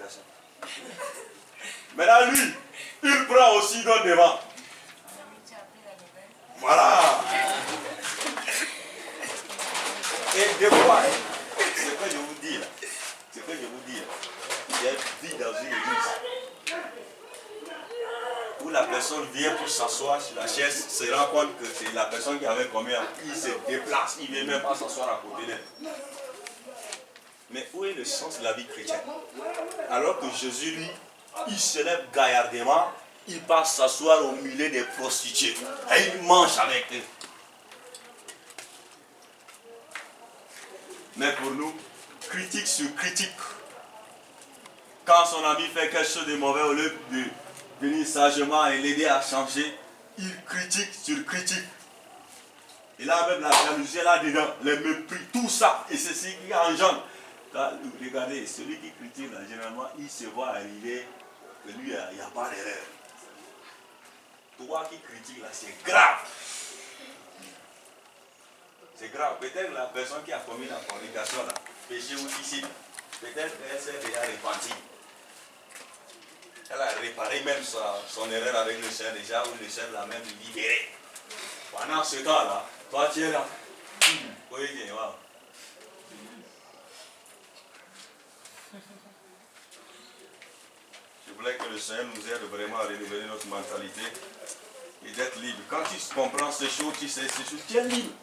prédication. Maintenant, lui, il prend aussi dans devant. Voilà. Et des fois, ce que je vous dis là, j'ai vu dans une église où la personne vient pour s'asseoir sur la chaise, se rend compte que c'est la personne qui avait combien, il se déplace, il ne vient même pas s'asseoir à côté d'elle. Mais où est le sens de la vie chrétienne? Alors que Jésus, lui, il se lève gaillardement, il passe s'asseoir au milieu des prostituées et il mange avec eux. Mais pour nous, critique sur critique. Quand son ami fait quelque chose de mauvais, au lieu de venir sagement et l'aider à changer, il critique sur critique. Et là même la jalousie là-dedans, le mépris, tout ça, et c'est ce qui engendre. Regardez, celui qui critique, là, généralement, il se voit arriver que lui, il n'y a pas d'erreur. Toi qui critiques, là, c'est grave. C'est grave. Peut-être la personne qui a commis la fornication, là, péché ou ici, peut-être qu'elle s'est déjà repentie. Elle a réparé même son erreur avec le Seigneur déjà, ou le Seigneur l'a même libéré. Pendant ce temps-là, toi tu es là. Oui, wow. Je voulais que le Seigneur nous aide vraiment à renouveler notre mentalité et d'être libre. Quand tu comprends ces choses, tu sais ces choses, tu es libre.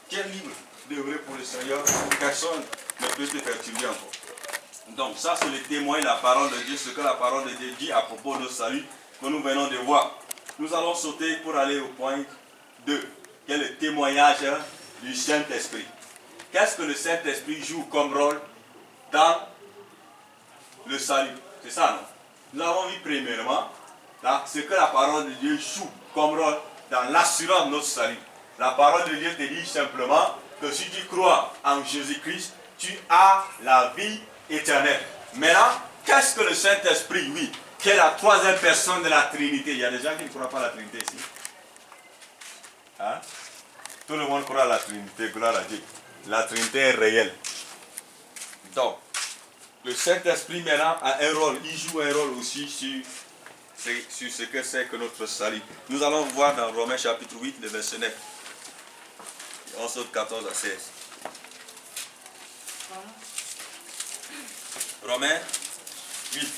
Tu es libre de vrai pour le Seigneur. Personne ne peut te perturber encore. Donc ça c'est le témoin, la parole de Dieu, ce que la parole de Dieu dit à propos de salut que nous venons de voir. Nous allons sauter pour aller au point 2, qui est le témoignage du Saint-Esprit. Qu'est-ce que le Saint-Esprit joue comme rôle dans le salut? C'est ça, non? Nous avons vu premièrement là, ce que la parole de Dieu joue comme rôle dans l'assurance de notre salut. La parole de Dieu te dit simplement que si tu crois en Jésus-Christ, tu as la vie éternelle. Maintenant, qu'est-ce que le Saint-Esprit, oui, qui est la troisième personne de la Trinité? Il y a des gens qui ne croient pas à la Trinité ici. Hein? Tout le monde croit à la Trinité, gloire à Dieu. La Trinité est réelle. Donc, le Saint-Esprit maintenant a un rôle, il joue un rôle aussi sur ce que c'est que notre salut. Nous allons voir dans Romains chapitre 8, le verset 9. On saute 14 à 16. Romains 8.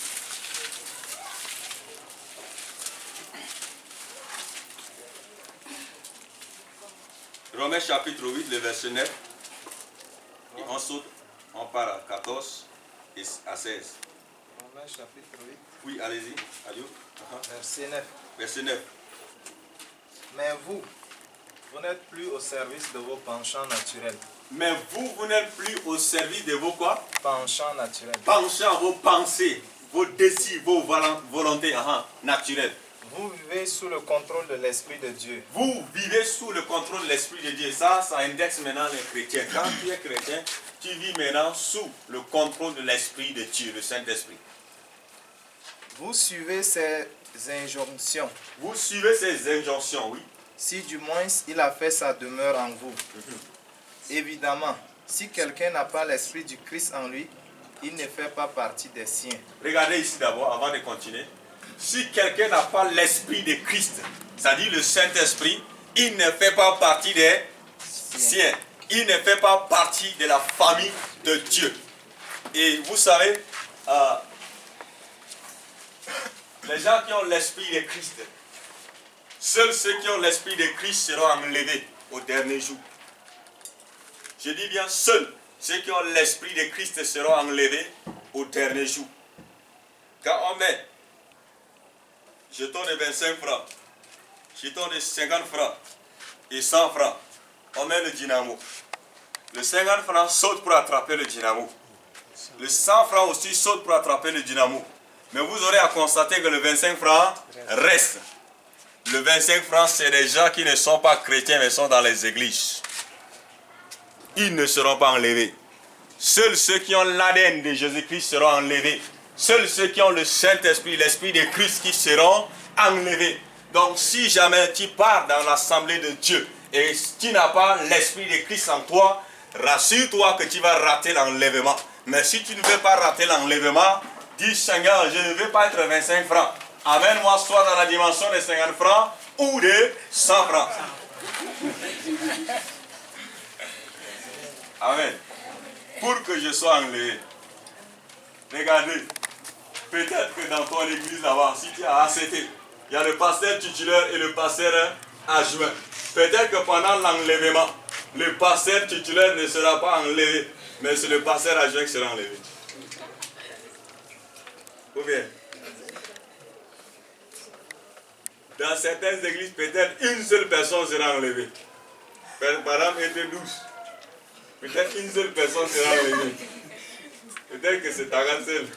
Romains chapitre 8, le verset 9. Et on saute, on part à 14 et à 16. Romains chapitre 8. Oui, allez-y. Verset 9. Verset 9. Mais vous n'êtes plus au service de vos penchants naturels. Mais vous n'êtes plus au service de vos quoi? Penchants naturels. Penchants, vos pensées, vos désirs, vos volontés naturelles. Vous vivez sous le contrôle de l'Esprit de Dieu. Vous vivez sous le contrôle de l'Esprit de Dieu. Ça indexe maintenant les chrétiens. Quand tu es chrétien, tu vis maintenant sous le contrôle de l'Esprit de Dieu, le Saint-Esprit. Vous suivez ses injonctions. Vous suivez ses injonctions, oui. Si du moins il a fait sa demeure en vous. Évidemment, si quelqu'un n'a pas l'Esprit du Christ en lui, il ne fait pas partie des siens. Regardez ici d'abord, avant de continuer. Si quelqu'un n'a pas l'Esprit de Christ, c'est-à-dire le Saint-Esprit, il ne fait pas partie des siens. Il ne fait pas partie de la famille de Dieu. Et vous savez, les gens qui ont l'Esprit de Christ, seuls ceux qui ont l'Esprit de Christ seront enlevés au dernier jour. Je dis bien, seuls ceux qui ont l'Esprit de Christ seront enlevés au dernier jour. Quand on met jeton de 25 francs, jeton de 50 francs et 100 francs, on met le dynamo. Le 50 francs saute pour attraper le dynamo. Le 100 francs aussi saute pour attraper le dynamo. Mais vous aurez à constater que le 25 francs reste. Le 25 francs, c'est des gens qui ne sont pas chrétiens mais sont dans les églises. Ils ne seront pas enlevés. Seuls ceux qui ont l'ADN de Jésus-Christ seront enlevés. Seuls ceux qui ont le Saint-Esprit, l'Esprit de Christ qui seront enlevés. Donc si jamais tu pars dans l'assemblée de Dieu et tu n'as pas l'Esprit de Christ en toi, rassure-toi que tu vas rater l'enlèvement. Mais si tu ne veux pas rater l'enlèvement, tu vas rater l'enlèvement. Et si tu ne veux pas rater l'enlèvement, tu vas rater l'enlèvement. Donc si jamais tu pars dans l'assemblée de Dieu et tu n'as pas l'Esprit de Christ en toi, rassure-toi que tu vas rater l'enlèvement. Mais si tu ne veux pas rater l'enlèvement, dis Seigneur, je ne veux pas être 25 francs. Amène-moi soit dans la dimension des 50 francs ou de 100 francs. Amen. Pour que je sois enlevé. Regardez, peut-être que dans ton église là-bas, si tu as accepté, il y a le pasteur titulaire et le pasteur adjoint. Peut-être que pendant l'enlèvement, le pasteur titulaire ne sera pas enlevé, mais c'est le pasteur adjoint qui sera enlevé. Ou bien, dans certaines églises, peut-être une seule personne sera enlevée. Par exemple, était 12. Peut-être une seule personne sera enlevée. Peut-être que c'est ta seule.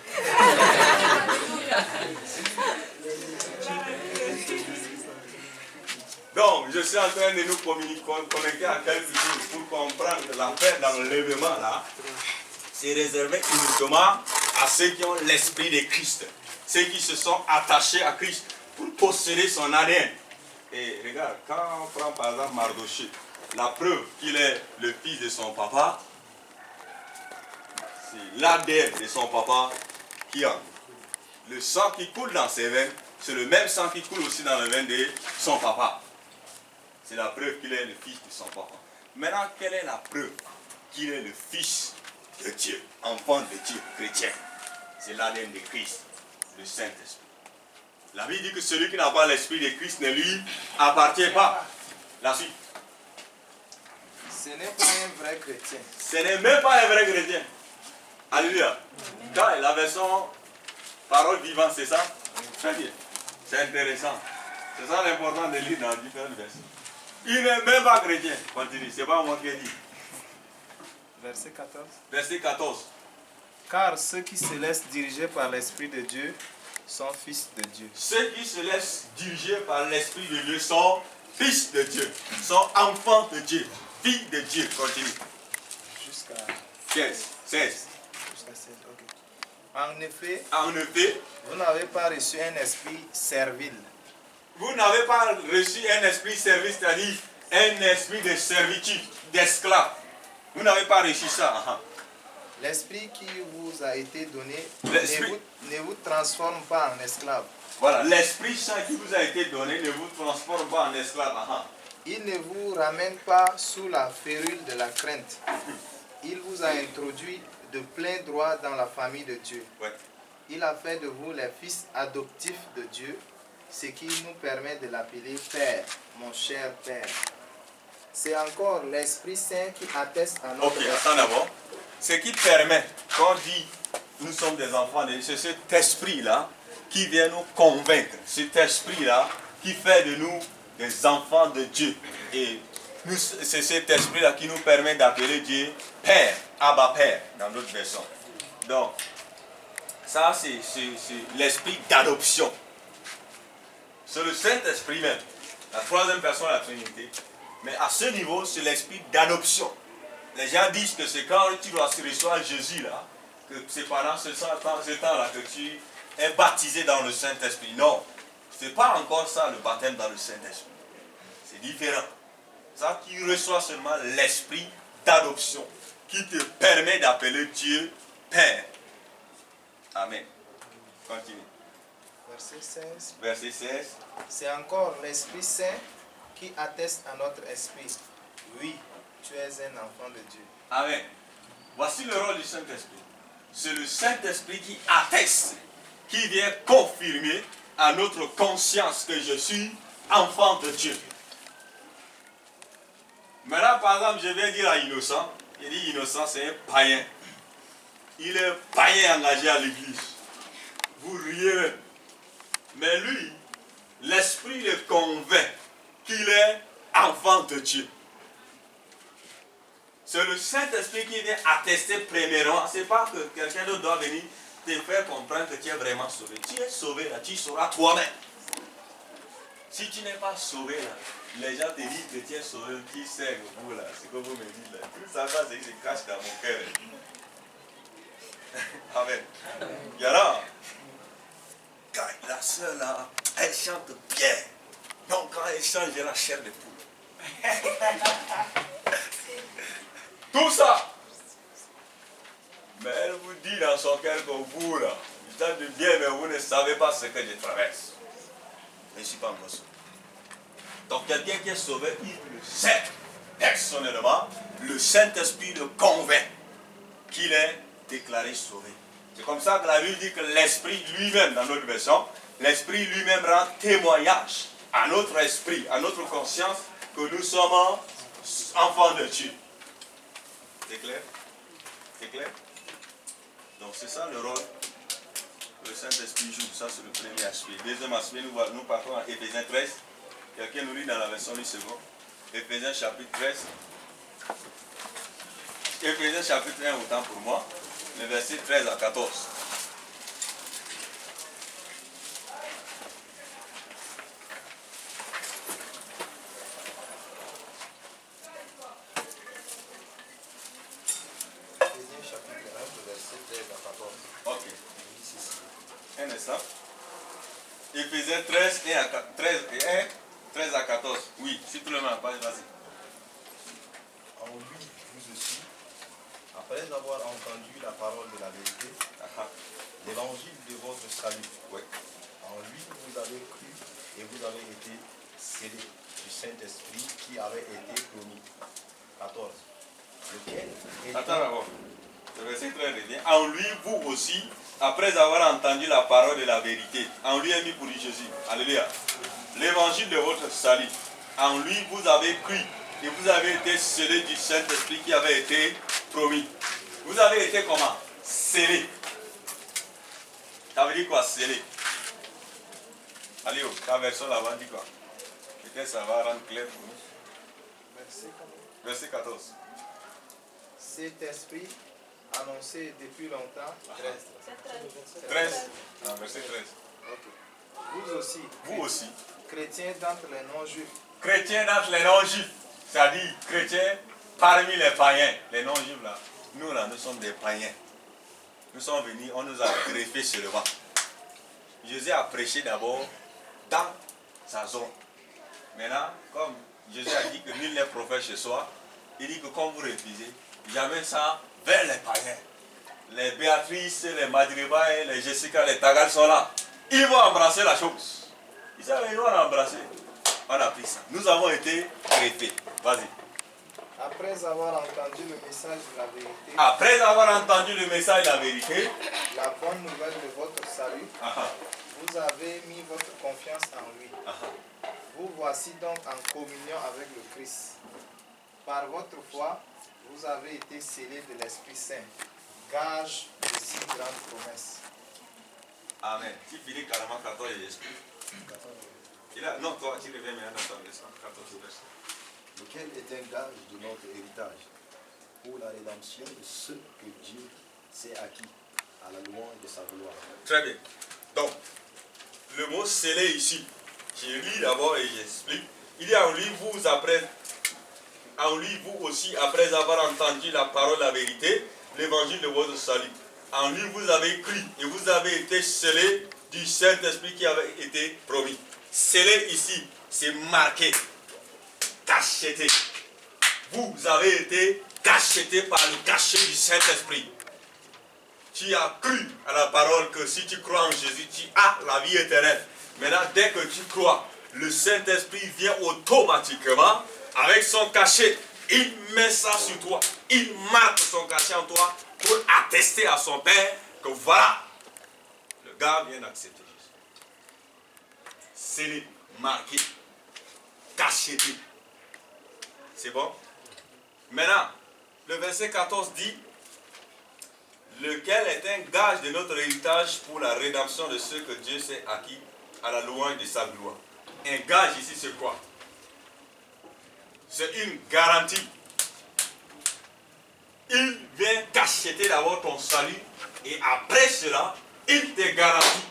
Donc, je suis en train de nous connecter à quelque chose pour comprendre que l'affaire d'enlèvement là, c'est réservé uniquement à ceux qui ont l'esprit de Christ, ceux qui se sont attachés à Christ pour posséder son ADN. Et regarde, quand on prend par exemple Mardoché, la preuve qu'il est le fils de son papa, c'est l'ADN de son papa qui en. Le sang qui coule dans ses veines, c'est le même sang qui coule aussi dans les veines de son papa. C'est la preuve qu'il est le fils de son papa. Maintenant, quelle est la preuve qu'il est le fils de Dieu, enfant de Dieu, chrétien? C'est l'ADN de Christ, le Saint-Esprit. La Bible dit que celui qui n'a pas l'Esprit de Christ ne lui appartient pas. La suite. Ce n'est pas un vrai chrétien. Ce n'est même pas un vrai chrétien. Alléluia. Quand la version parole vivante, c'est ça? Très bien. C'est intéressant. C'est ça l'important de lire dans différentes versions. Il n'est même pas chrétien. Continue, c'est pas moi qui ai dit. Verset 14. Verset 14. Car ceux qui se laissent diriger par l'Esprit de Dieu sont fils de Dieu. Ceux qui se laissent diriger par l'Esprit de Dieu sont fils de Dieu, sont enfants de Dieu, filles de Dieu. Continue. Jusqu'à 15, 16. Jusqu'à 16, ok. En effet, vous n'avez pas reçu un esprit servile. Vous n'avez pas reçu un esprit servile, c'est-à-dire un esprit de servitude, d'esclave. Vous n'avez pas reçu ça. L'esprit qui vous a été donné ne vous transforme pas en esclave. Voilà, l'Esprit Saint qui vous a été donné ne vous transforme pas en esclave. Il ne vous ramène pas sous la férule de la crainte. Il vous a introduit de plein droit dans la famille de Dieu. Ouais. Il a fait de vous les fils adoptifs de Dieu, ce qui nous permet de l'appeler Père, mon cher Père. C'est encore l'Esprit Saint qui atteste à notre Ok, attends d'abord. Ce qui permet, quand on dit nous sommes des enfants de Dieu, c'est cet esprit-là qui vient nous convaincre. Cet esprit-là qui fait de nous des enfants de Dieu. Et c'est cet esprit-là qui nous permet d'appeler Dieu Père, Abba Père, dans d'autres versions. Donc, ça c'est l'esprit d'adoption. C'est le Saint-Esprit même, la troisième personne de la Trinité. Mais à ce niveau, c'est l'esprit d'adoption. Les gens disent que c'est quand tu dois recevoir Jésus là, que c'est pendant ce temps-là que tu es baptisé dans le Saint-Esprit. Non, ce n'est pas encore ça le baptême dans le Saint-Esprit. C'est différent. Ça, tu reçois seulement l'esprit d'adoption qui te permet d'appeler Dieu Père. Amen. Continue. Verset 16. Verset 16. C'est encore l'Esprit Saint qui atteste à notre esprit. Oui, tu es un enfant de Dieu. Amen. Voici le rôle du Saint-Esprit. C'est le Saint-Esprit qui atteste, qui vient confirmer à notre conscience que je suis enfant de Dieu. Maintenant, par exemple, je vais dire à Innocent, il dit Innocent, c'est un païen. Il est païen engagé à l'église. Vous riez même. Mais lui, l'Esprit le convainc qu'il est enfant de Dieu. C'est le Saint-Esprit qui vient attester premièrement. Ce n'est pas que quelqu'un d'autre doit venir te faire comprendre que tu es vraiment sauvé. Tu es sauvé là, tu sauras toi-même. Si tu n'es pas sauvé là, les gens te disent que tu es sauvé, qui sait vous là, c'est que vous me dites là. Tout ça, c'est qui se cache dans mon cœur. Amen. Et alors, quand la soeur là, elle chante bien. Donc quand elle chante, j'ai la chair de poule. Tout ça. Mais elle vous dit dans son cœur que vous là, Je t'ai dit bien, mais vous ne savez pas ce que je traverse. Je ne suis pas encore sauvé. Donc quelqu'un qui est sauvé, il le sait personnellement. Le Saint-Esprit le convainc qu'il est déclaré sauvé. C'est comme ça que la Bible dit que l'Esprit lui-même, dans notre version, l'Esprit lui-même rend témoignage à notre esprit, à notre conscience, que nous sommes enfants de Dieu. C'est clair? C'est clair? Donc c'est ça le rôle que le Saint-Esprit joue. Ça c'est le premier aspect. Deuxième aspect, nous partons à Éphésiens 13. Quelqu'un nous lit dans la version du second. Éphésiens chapitre 13. Éphésiens chapitre 1 autant pour moi. Le verset 13 à 14. Éphésiens chapitre 1, le verset 13 à 14. Ok. Un instant. Éphésiens 13, 13 à 14. Oui, si tout le monde page, vas-y. En lui, vous aussi, après avoir entendu la parole de la vérité, l'évangile de votre salut, en lui vous avez cru et vous avez été scellés du Saint-Esprit qui avait été promis. 14. Lequel est... Attends d'abord. Le verset 13 revient. En lui, vous aussi, après avoir entendu la parole de la vérité, en lui est mis pour Jésus. Alléluia. L'évangile de votre salut. En lui, vous avez cru et vous avez été scellés du Saint-Esprit qui avait été promis. Vous avez été comment? Scellés. Ça veut dire quoi, scellés? Allez, ta version là-bas dit quoi? Peut-être ça va rendre clair pour nous. Verset 14. Cet esprit annoncé depuis longtemps. 13. Ah, verset 13. Okay. Vous aussi, chrétiens d'entre les non-juifs. Chrétiens d'entre les non-juifs. C'est-à-dire chrétiens parmi les païens. Les non-juifs là. Nous là, nous sommes des païens. Nous sommes venus, on nous a greffés seulement. Jésus a prêché d'abord dans sa zone. Maintenant, comme Jésus a dit que nul n'est prophète chez soi, il dit que quand vous refusez, j'amène ça vers les païens. Les Béatrice, les Madriba, les Jessica, les Tagal sont là. Ils vont embrasser la chose. Ils savent, ils vont l'embrasser. On a pris ça. Nous avons été greffés. Vas-y. Après avoir entendu le message de la vérité. Après avoir entendu le message de la vérité. La bonne nouvelle de votre salut. Vous avez mis votre confiance en lui. Vous voici donc en communion avec le Christ. Par votre foi, vous avez été scellés de l'Esprit Saint, gage de si grandes promesses. Amen. Tu finis carrément 14 et l'Esprit. Non, toi, tu reviens maintenant dans ton verset 14 verset. Lequel est un gage de notre héritage pour la rédemption de ceux que Dieu s'est acquis à la louange de sa gloire. Très bien. Donc, le mot scellé ici, je lis d'abord et j'explique. Il y a en lui, vous aussi, après avoir entendu la parole de la vérité, l'évangile de votre salut. En lui, vous avez cru et vous avez été scellés du Saint-Esprit qui avait été promis. Scellé ici, c'est marqué, cacheté. Vous avez été cacheté par le cachet du Saint-Esprit. Tu as cru à la parole que si tu crois en Jésus, tu as la vie éternelle. Maintenant, dès que tu crois, le Saint-Esprit vient automatiquement avec son cachet. Il met ça sur toi. Il marque son cachet en toi pour attester à son Père que voilà, le gars vient d'accepter Jésus. Scellé, marqué, cacheté. C'est bon? Maintenant, le verset 14 dit, lequel est un gage de notre héritage pour la rédemption de ceux que Dieu s'est acquis à la louange de sa gloire. Un gage ici, c'est quoi? C'est une garantie. Il vient cacheter d'abord ton salut et après cela, il te garantit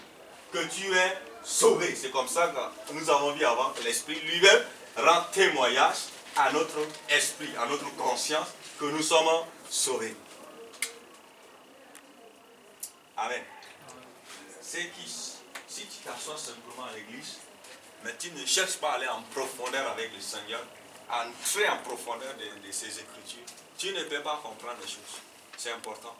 que tu es sauvé. C'est comme ça que nous avons vu avant que l'Esprit lui-même rend témoignage à notre esprit, à notre conscience que nous sommes sauvés. Amen. C'est qui, si tu t'assois simplement à l'église, mais tu ne cherches pas à aller en profondeur avec le Seigneur, à entrer en profondeur de ses Écritures, tu ne peux pas comprendre les choses. C'est important.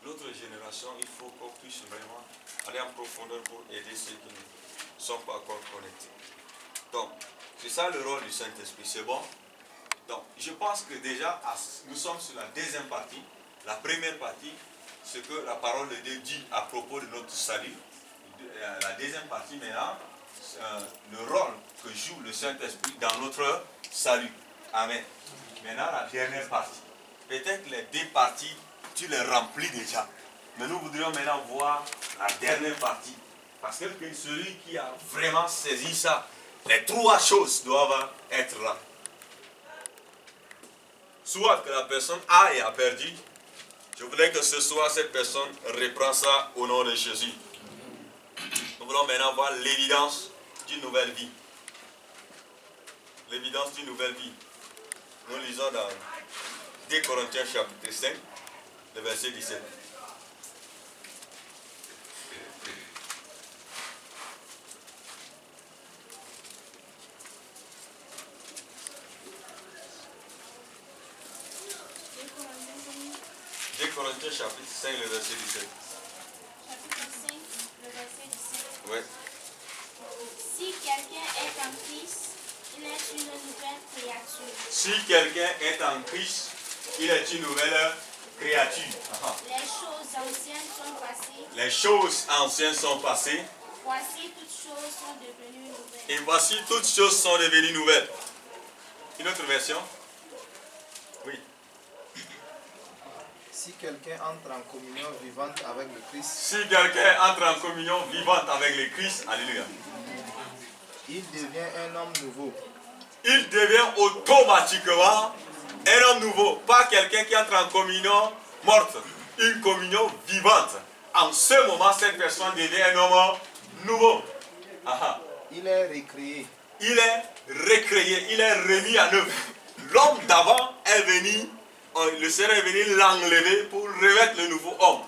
notre génération, il faut qu'on puisse vraiment aller en profondeur pour aider ceux qui ne sont pas encore connectés. Donc, c'est ça le rôle du Saint-Esprit, c'est bon? Donc, je pense que déjà, nous sommes sur la deuxième partie. La première partie, ce que la parole de Dieu dit à propos de notre salut. La deuxième partie, maintenant, le rôle que joue le Saint-Esprit dans notre salut. Amen. Maintenant, la dernière partie. Peut-être que les deux parties, tu les remplis déjà. Mais nous voudrions maintenant voir la dernière partie. Parce que celui qui a vraiment saisi ça, les trois choses doivent être là. Soit que la personne a et a perdu. Je voudrais que ce soir, cette personne reprend ça au nom de Jésus. Nous voulons maintenant voir l'évidence d'une nouvelle vie. L'évidence d'une nouvelle vie. Nous lisons dans 2 Corinthiens chapitre 5, le verset 17. Corinthiens chapitre 5, le verset 17. Chapitre 5, le verset 17. Oui. Si quelqu'un est en Christ, il est une nouvelle créature. Si quelqu'un est en Christ, il est une nouvelle créature. Les choses anciennes sont passées. Les choses anciennes sont passées. Voici toutes choses sont devenues nouvelles. Et voici toutes choses sont devenues nouvelles. Une autre version? Oui. Si quelqu'un entre en communion vivante avec le Christ, Si quelqu'un entre en communion vivante avec le Christ, alléluia, il devient un homme nouveau. il devient automatiquement un homme nouveau. Pas quelqu'un qui entre en communion morte, une communion vivante. En ce moment, cette personne devient un homme nouveau. Aha. Il est recréé. Il est recréé, il est remis à neuf. L'homme d'avant est venu, le Seigneur est venu l'enlever pour revêtre le nouveau homme.